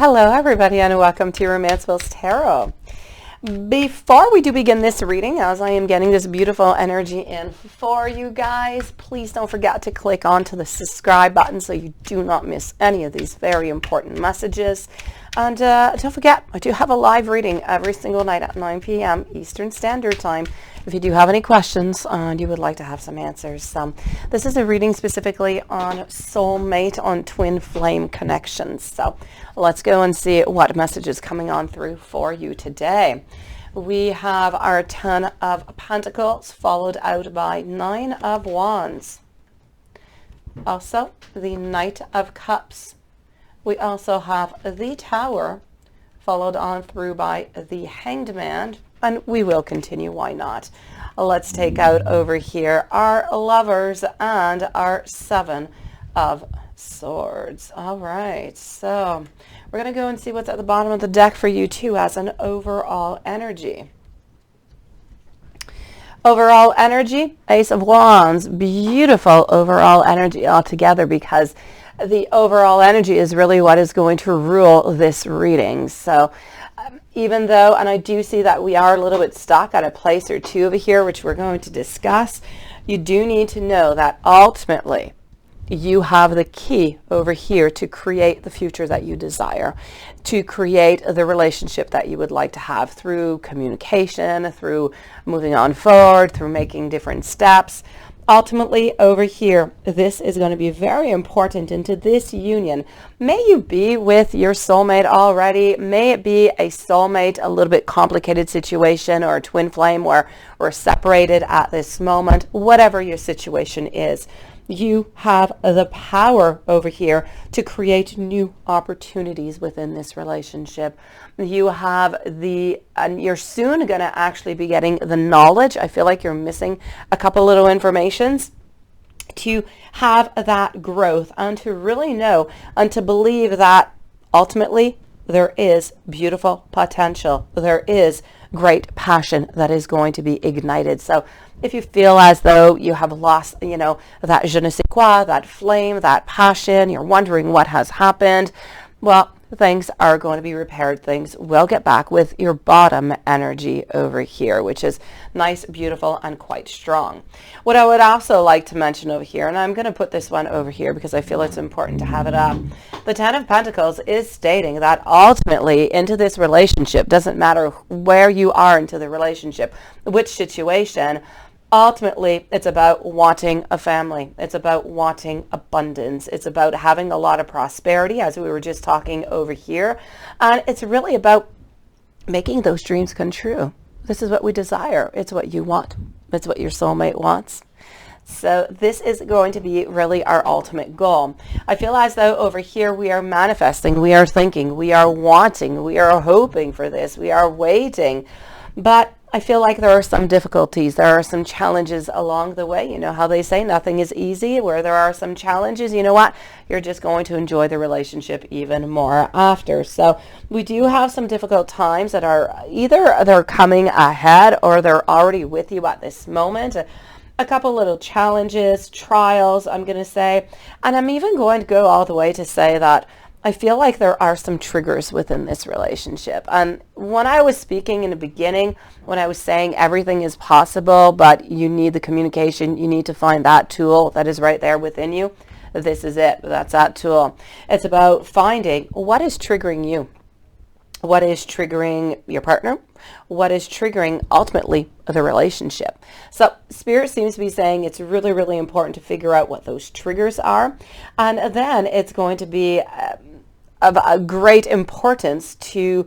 Hello everybody and welcome to Romancefull's Tarot. Before we do begin this reading, as I am getting this beautiful energy in for you guys, please don't forget to click onto the subscribe button so you do not miss any of these very important messages. And don't forget, I do have a live reading every single night at 9 p.m. Eastern Standard Time. If you do have any questions and you would like to have some answers. This is a reading specifically on soulmate, on twin flame connections. So let's go and see what message is coming on through for you today. We have our 10 of Pentacles followed out by 9 of Wands. Also, the Knight of Cups. We also have the Tower followed on through by the Hanged Man. And we will continue, why not? Let's take out over here our Lovers and our 7 of Swords. All right, so we're going to go and see what's at the bottom of the deck for you too as an overall energy. Overall energy, Ace of Wands, beautiful overall energy altogether, because the overall energy is really what is going to rule this reading. So even though, and I do see that we are a little bit stuck at a place or two over here, which we're going to discuss, you do need to know that ultimately you have the key over here to create the future that you desire, to create the relationship that you would like to have through communication, through moving on forward, through making different steps. Ultimately, over here, this is going to be very important into this union. May you be with your soulmate already. May it be a soulmate, a little bit complicated situation, or a twin flame where we're separated at this moment. Whatever your situation is, you have the power over here to create new opportunities within this relationship. You have and you're soon going to actually be getting the knowledge. I feel like you're missing a couple little informations to have that growth and to really know and to believe that ultimately there is beautiful potential. There is great passion that is going to be ignited. So if you feel as though you have lost, that je ne sais quoi, that flame, that passion, you're wondering what has happened, well, things are going to be repaired. Things will get back with your bottom energy over here, which is nice, beautiful, and quite strong. What I would also like to mention over here, and I'm going to put this one over here because I feel it's important to have it up. The 10 of Pentacles is stating that ultimately into this relationship, doesn't matter where you are into the relationship, which situation, ultimately, it's about wanting a family. It's about wanting abundance. It's about having a lot of prosperity, as we were just talking over here. And it's really about making those dreams come true. This is what we desire. It's what you want. It's what your soulmate wants. So this is going to be really our ultimate goal. I feel as though over here we are manifesting, we are thinking, we are wanting, we are hoping for this, we are waiting. But I feel like there are some difficulties. There are some challenges along the way. You know how they say nothing is easy. Where there are some challenges, you know what? You're just going to enjoy the relationship even more after. So we do have some difficult times that are either they're coming ahead or they're already with you at this moment. A couple little challenges, trials, I'm going to say. And I'm even going to go all the way to say that I feel like there are some triggers within this relationship. And when I was speaking in the beginning, when I was saying everything is possible, but you need the communication, you need to find that tool that is right there within you. This is it. That's that tool. It's about finding what is triggering you. What is triggering your partner? What is triggering ultimately the relationship? So Spirit seems to be saying it's really, really important to figure out what those triggers are. And then it's going to be of a great importance to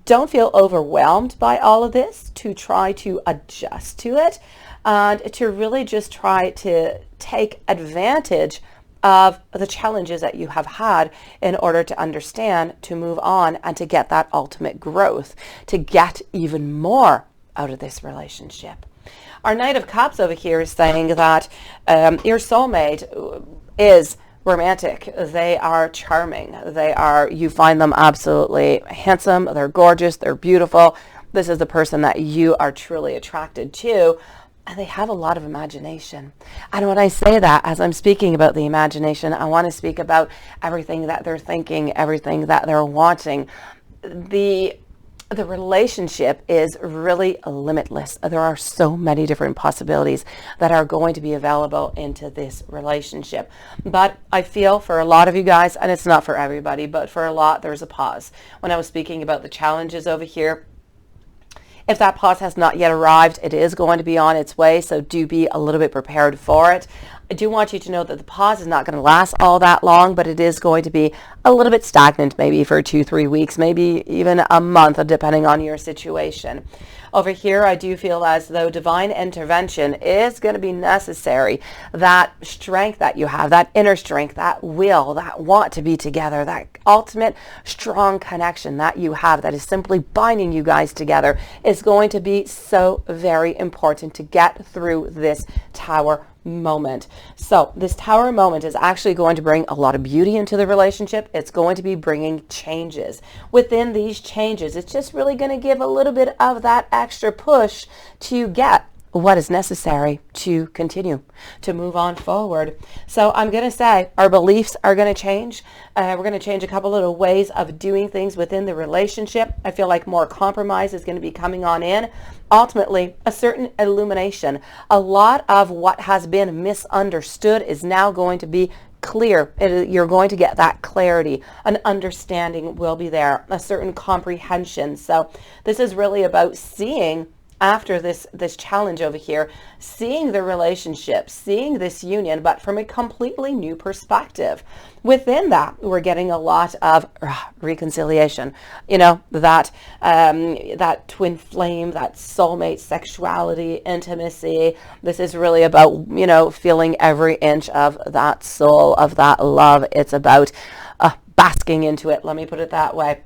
don't feel overwhelmed by all of this, to try to adjust to it, and to really just try to take advantage of the challenges that you have had in order to understand, to move on, and to get that ultimate growth, to get even more out of this relationship. Our Knight of Cups over here is saying that your soulmate is romantic. They are charming. You find them absolutely handsome. They're gorgeous. They're beautiful. This is the person that you are truly attracted to. they have a lot of imagination. And when I say that, as I'm speaking about the imagination, I want to speak about everything that they're thinking, everything that they're wanting. The relationship is really limitless. There are so many different possibilities that are going to be available into this relationship. But I feel for a lot of you guys, and it's not for everybody, but for a lot, there's a pause. When I was speaking about the challenges over here, if that pause has not yet arrived, it is going to be on its way, so do be a little bit prepared for it. I do want you to know that the pause is not going to last all that long, but it is going to be a little bit stagnant, maybe for 2-3 weeks, maybe even a month, depending on your situation. Over here, I do feel as though divine intervention is going to be necessary. That strength that you have, that inner strength, that will, that want to be together, that ultimate strong connection that you have that is simply binding you guys together is going to be so very important to get through this Tower moment. So this Tower moment is actually going to bring a lot of beauty into the relationship. It's going to be bringing changes. Within these changes, it's just really going to give a little bit of that extra push to get what is necessary to continue, to move on forward. So I'm going to say our beliefs are going to change. We're going to change a couple little ways of doing things within the relationship. I feel like more compromise is going to be coming on in. Ultimately, a certain illumination. A lot of what has been misunderstood is now going to be clear. You're going to get that clarity. An understanding will be there, a certain comprehension. So this is really about seeing, after this challenge over here, seeing the relationship, seeing this union, but from a completely new perspective. Within that, we're getting a lot of reconciliation. You know, that twin flame, that soulmate sexuality, intimacy. This is really about, you know, feeling every inch of that soul, of that love. It's about basking into it. Let me put it that way.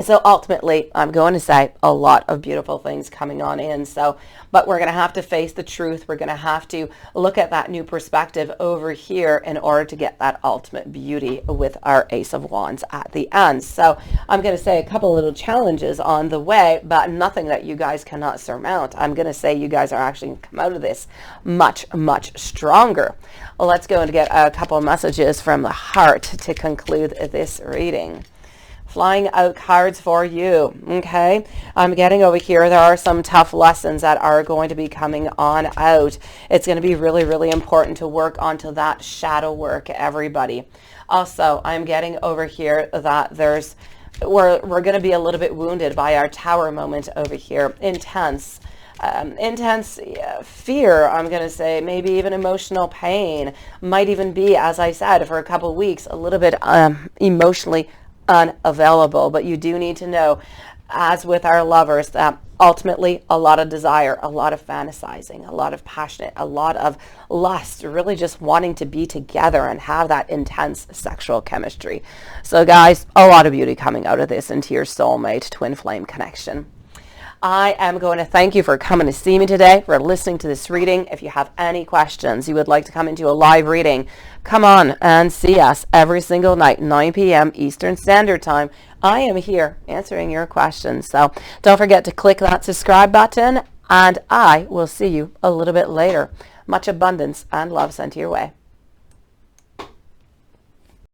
So ultimately, I'm going to say a lot of beautiful things coming on in. So, but we're going to have to face the truth. We're going to have to look at that new perspective over here in order to get that ultimate beauty with our Ace of Wands at the end. So I'm going to say a couple little challenges on the way, but nothing that you guys cannot surmount. I'm going to say you guys are actually going to come out of this much, much stronger. Well, let's go and get a couple of messages from the heart to conclude this reading. Flying out cards for you. Okay, I'm getting over here, there are some tough lessons that are going to be coming on out. It's going to be really, really important to work onto that shadow work, everybody. Also, I'm getting over here that we're going to be a little bit wounded by our Tower moment over here. Intense fear, I'm going to say, maybe even emotional pain, might even be, as I said, for a couple of weeks, a little bit emotionally unavailable. But you do need to know, as with our lovers, that ultimately a lot of desire, a lot of fantasizing, a lot of passionate, a lot of lust, really just wanting to be together and have that intense sexual chemistry. So guys, a lot of beauty coming out of this into your soulmate twin flame connection. I am going to thank you for coming to see me today, for listening to this reading. If you have any questions, you would like to come into a live reading, come on and see us every single night, 9 p.m. Eastern Standard Time. I am here answering your questions. So don't forget to click that subscribe button, and I will see you a little bit later. Much abundance and love sent your way.